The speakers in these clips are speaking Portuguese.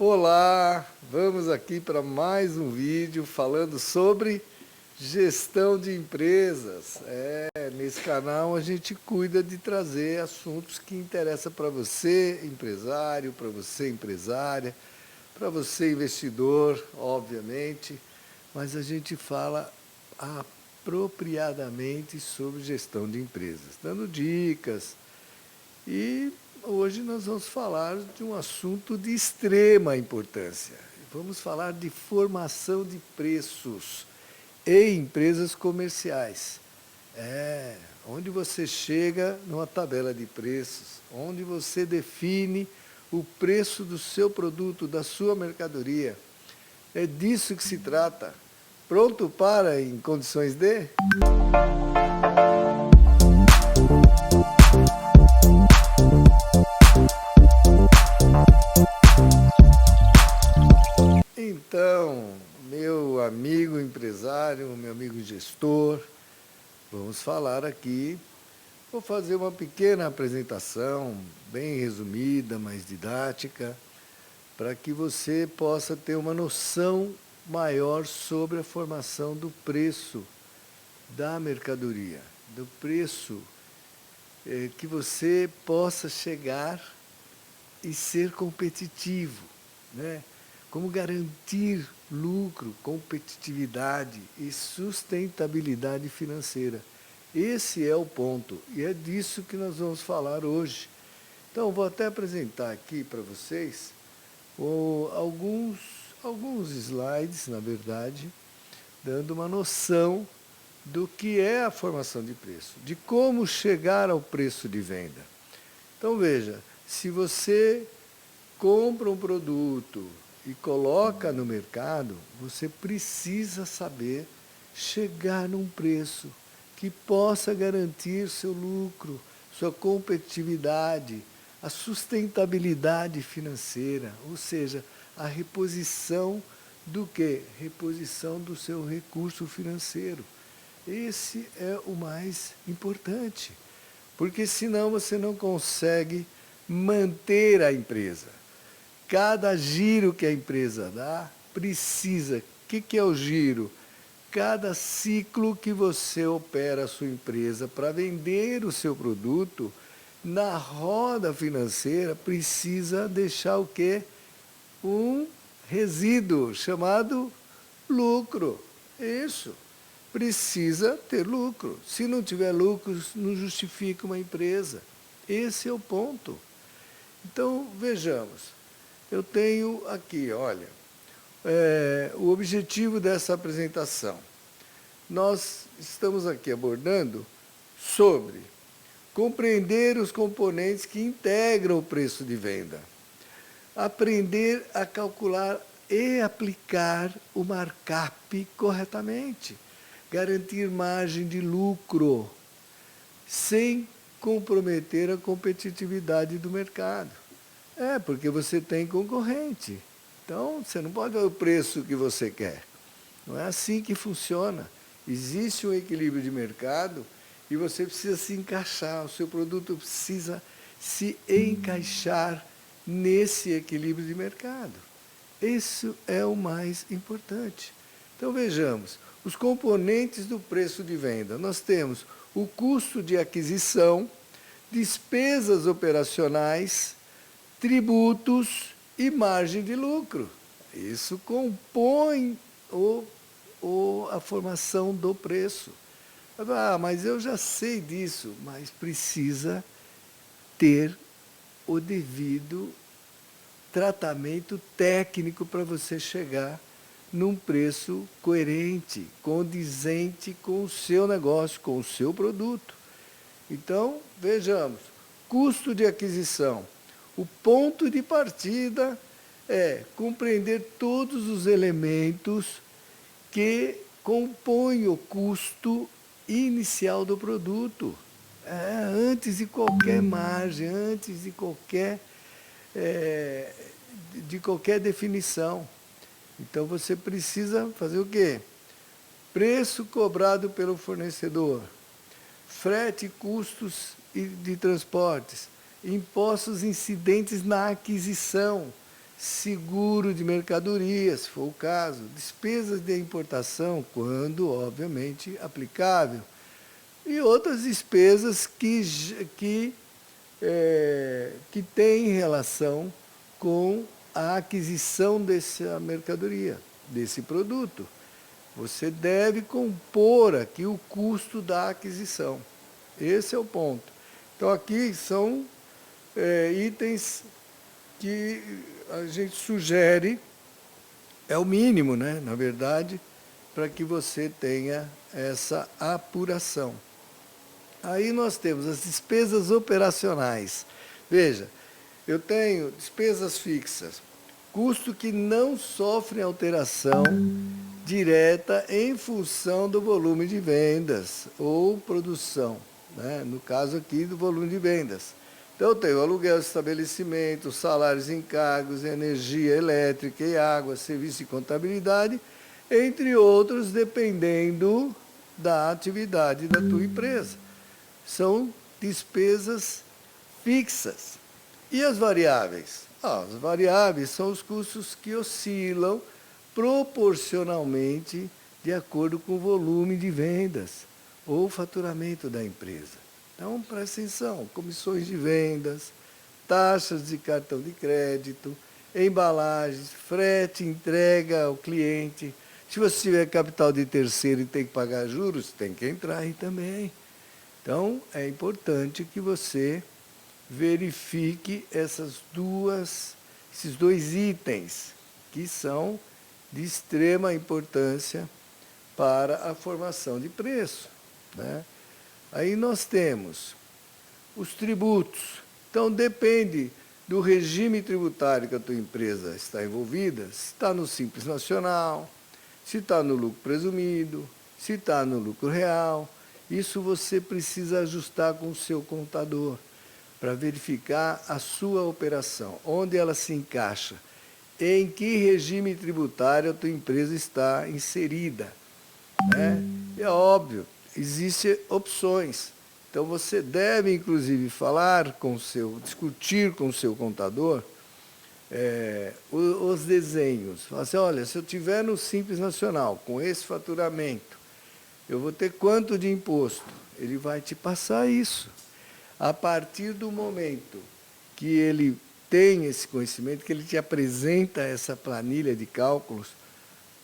Olá, vamos aqui para mais um vídeo falando sobre gestão de empresas. Nesse canal a gente cuida de trazer assuntos que interessam para você, empresário, para você, empresária, para você, investidor, obviamente, mas a gente fala apropriadamente sobre gestão de empresas, dando dicas. E hoje nós vamos falar de um assunto de extrema importância. Vamos falar de formação de preços em empresas comerciais. Onde você chega numa tabela de preços, onde você define o preço do seu produto, da sua mercadoria. É disso que se trata. Pronto para em condições de? Então, meu amigo empresário, meu amigo gestor, vamos falar aqui. Vou fazer uma pequena apresentação, bem resumida, mas didática, para que você possa ter uma noção maior sobre a formação do preço da mercadoria, do preço que você possa chegar e ser competitivo, né? Como garantir lucro, competitividade e sustentabilidade financeira. Esse é o ponto e é disso que nós vamos falar hoje. Então, vou até apresentar aqui para vocês alguns slides, na verdade, dando uma noção do que é a formação de preço, de como chegar ao preço de venda. Então, veja, se você compra um produto e coloca no mercado, você precisa saber chegar num preço que possa garantir seu lucro, sua competitividade, a sustentabilidade financeira, ou seja, a reposição do quê? Reposição do seu recurso financeiro. Esse é o mais importante, porque senão você não consegue manter a empresa. Cada giro que a empresa dá, precisa. O que é o giro? Cada ciclo que você opera a sua empresa para vender o seu produto, na roda financeira, precisa deixar o quê? Um resíduo chamado lucro. Isso. Precisa ter lucro. Se não tiver lucro, não justifica uma empresa. Esse é o ponto. Então, vejamos. Eu tenho aqui, olha, o objetivo dessa apresentação. Nós estamos aqui abordando sobre compreender os componentes que integram o preço de venda, aprender a calcular e aplicar o markup corretamente, garantir margem de lucro, sem comprometer a competitividade do mercado. Porque você tem concorrente. Então, você não pode dar o preço que você quer. Não é assim que funciona. Existe um equilíbrio de mercado e você precisa se encaixar, o seu produto precisa se encaixar nesse equilíbrio de mercado. Isso é o mais importante. Então, vejamos, os componentes do preço de venda. Nós temos o custo de aquisição, despesas operacionais, tributos e margem de lucro. Isso compõe a formação do preço. Mas eu já sei disso, mas precisa ter o devido tratamento técnico para você chegar num preço coerente, condizente com o seu negócio, com o seu produto. Então, vejamos, custo de aquisição. O ponto de partida é compreender todos os elementos que compõem o custo inicial do produto. Antes de qualquer margem, antes de qualquer definição. Então você precisa fazer o quê? Preço cobrado pelo fornecedor, frete e custos de transportes, impostos incidentes na aquisição, seguro de mercadoria, se for o caso, despesas de importação, quando, obviamente, aplicável, e outras despesas que têm relação com a aquisição dessa mercadoria, desse produto. Você deve compor aqui o custo da aquisição. Esse é o ponto. Então, aqui são itens que a gente sugere, é o mínimo, né, na verdade, para que você tenha essa apuração. Aí nós temos as despesas operacionais. Veja, eu tenho despesas fixas, custo que não sofrem alteração direta em função do volume de vendas ou produção, né? No caso aqui do volume de vendas. Então eu tenho aluguel de estabelecimento, salários, encargos, energia elétrica e água, serviço e contabilidade, entre outros, dependendo da atividade da tua empresa. São despesas fixas. E as variáveis? As variáveis são os custos que oscilam proporcionalmente de acordo com o volume de vendas ou faturamento da empresa. Então, presta atenção, comissões de vendas, taxas de cartão de crédito, embalagens, frete, entrega ao cliente. Se você tiver capital de terceiro e tem que pagar juros, tem que entrar aí também. Então, é importante que você verifique esses dois itens, que são de extrema importância para a formação de preço, né? Aí nós temos os tributos. Então, depende do regime tributário que a tua empresa está envolvida, se está no Simples Nacional, se está no lucro presumido, se está no lucro real. Isso você precisa ajustar com o seu contador para verificar a sua operação, onde ela se encaixa, em que regime tributário a tua empresa está inserida, né? É óbvio, existem opções. Então você deve, inclusive, discutir com o seu contador os desenhos. Falar assim, olha, se eu tiver no Simples Nacional, com esse faturamento, eu vou ter quanto de imposto? Ele vai te passar isso. A partir do momento que ele tem esse conhecimento, que ele te apresenta essa planilha de cálculos,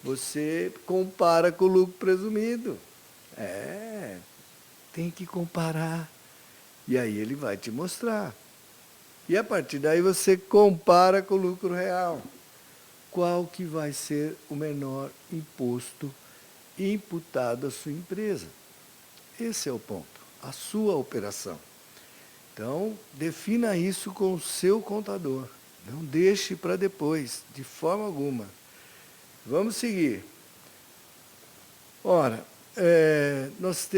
você compara com o lucro presumido. Tem que comparar. E aí ele vai te mostrar. E a partir daí você compara com o lucro real. Qual que vai ser o menor imposto imputado à sua empresa? Esse é o ponto, a sua operação. Então, defina isso com o seu contador. Não deixe para depois, de forma alguma. Vamos seguir. Ora, nós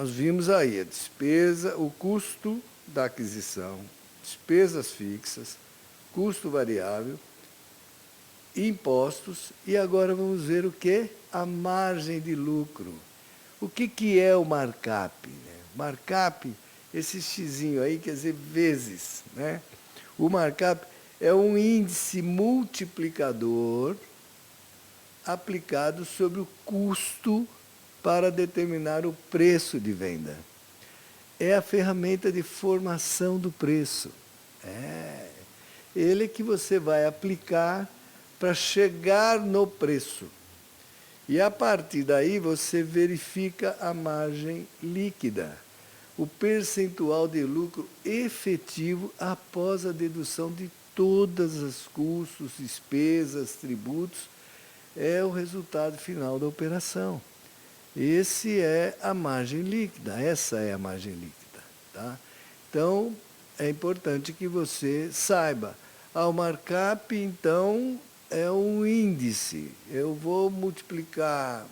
vimos aí a despesa, o custo da aquisição, despesas fixas, custo variável, impostos, e agora vamos ver o que? A margem de lucro. O que é o markup, né? Markup, esse xizinho aí quer dizer vezes, né? O markup é um índice multiplicador aplicado sobre o custo para determinar o preço de venda. É a ferramenta de formação do preço. Ele que você vai aplicar para chegar no preço. E a partir daí você verifica a margem líquida, o percentual de lucro efetivo após a dedução de todas as custos, despesas, tributos, é o resultado final da operação. Esse é a margem líquida, essa é a margem líquida, tá? Então, é importante que você saiba. O markup, então, é um índice. Eu vou multiplicar,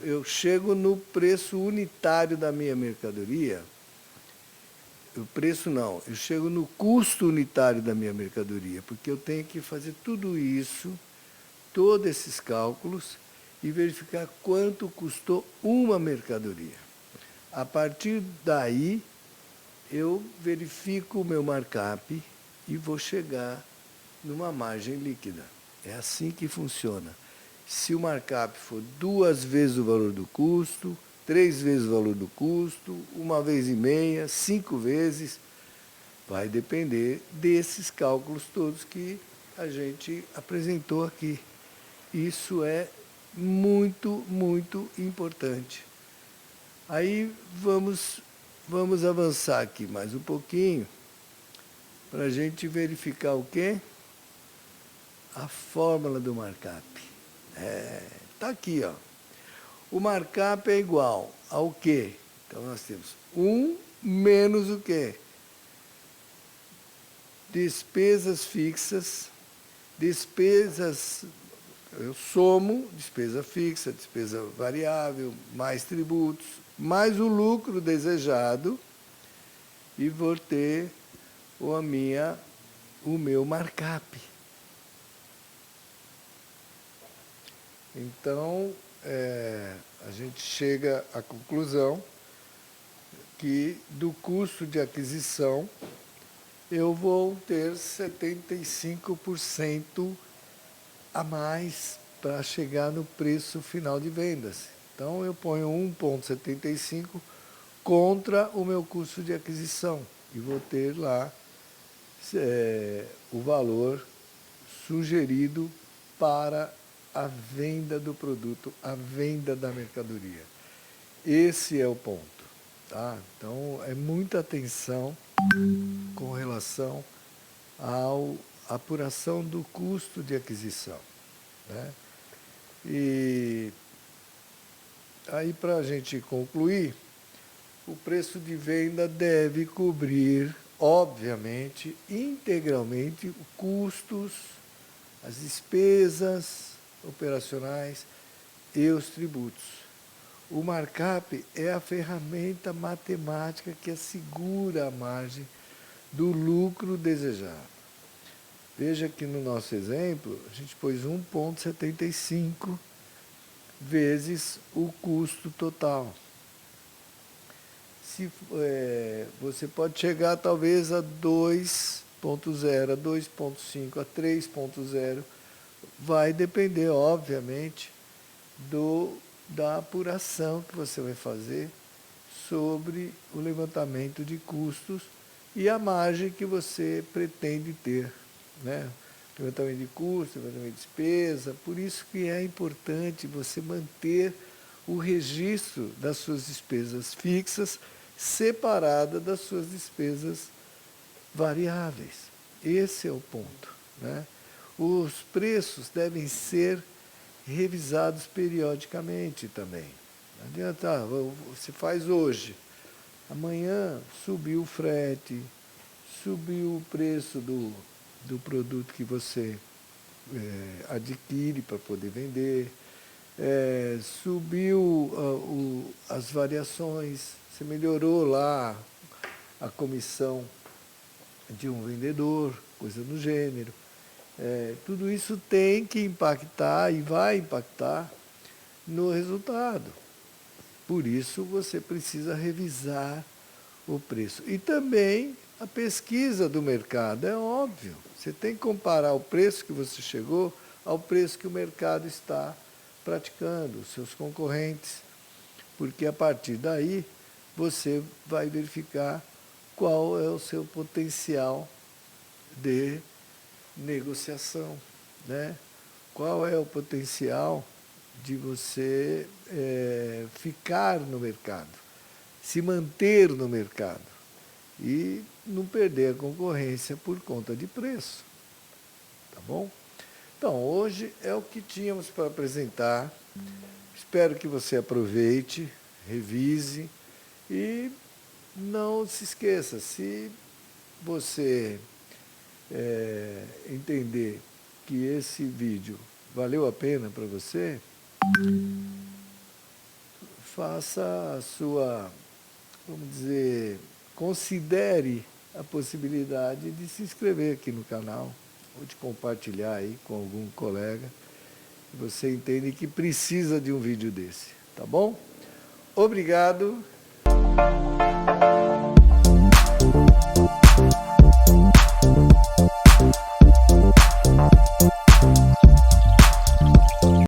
eu chego no preço unitário da minha mercadoria, eu chego no custo unitário da minha mercadoria, porque eu tenho que fazer tudo isso, todos esses cálculos, e verificar quanto custou uma mercadoria. A partir daí, eu verifico o meu markup e vou chegar numa margem líquida. É assim que funciona. Se o markup for 2 vezes o valor do custo, 3 vezes o valor do custo, 1,5 vezes, 5 vezes, vai depender desses cálculos todos que a gente apresentou aqui. Isso é muito, muito importante. Aí vamos avançar aqui mais um pouquinho para a gente verificar o quê? A fórmula do markup. Tá aqui, ó. O markup é igual ao quê? Então nós temos 1 menos o quê? Despesas fixas, eu somo despesa fixa, despesa variável, mais tributos, mais o lucro desejado e vou ter o meu markup. Então, a gente chega à conclusão que do custo de aquisição eu vou ter 75% a mais para chegar no preço final de vendas. Então, eu ponho 1,75 contra o meu custo de aquisição e vou ter lá o valor sugerido para a venda do produto, a venda da mercadoria. Esse é o ponto. Tá? Então, é muita atenção com relação à apuração do custo de aquisição. Né? E aí, para a gente concluir, o preço de venda deve cobrir, obviamente, integralmente, os custos, as despesas operacionais e os tributos. O markup é a ferramenta matemática que assegura a margem do lucro desejado. Veja que no nosso exemplo, a gente pôs 1,75 vezes o custo total. Você pode chegar talvez a 2,0, a 2,5, a 3,0. Vai depender, obviamente, da apuração que você vai fazer sobre o levantamento de custos e a margem que você pretende ter. Né? Levantamento de custos, levantamento de despesa. Por isso que é importante você manter o registro das suas despesas fixas separada das suas despesas variáveis. Esse é o ponto. Né? Os preços devem ser revisados periodicamente também. Não adianta, você faz hoje, amanhã subiu o frete, subiu o preço do produto que você adquire para poder vender, subiu as variações, você melhorou lá a comissão de um vendedor, coisa do gênero. Tudo isso tem que impactar e vai impactar no resultado. Por isso, você precisa revisar o preço. E também a pesquisa do mercado, é óbvio. Você tem que comparar o preço que você chegou ao preço que o mercado está praticando, os seus concorrentes, porque a partir daí você vai verificar qual é o seu potencial de negociação, né? Qual é o potencial de você ficar no mercado, se manter no mercado e não perder a concorrência por conta de preço. Tá bom? Então, hoje é o que tínhamos para apresentar. Espero que você aproveite, revise e não se esqueça, se você entender que esse vídeo valeu a pena para você, faça a sua, vamos dizer, considere a possibilidade de se inscrever aqui no canal, ou de compartilhar aí com algum colega que você entende que precisa de um vídeo desse, tá bom? Obrigado.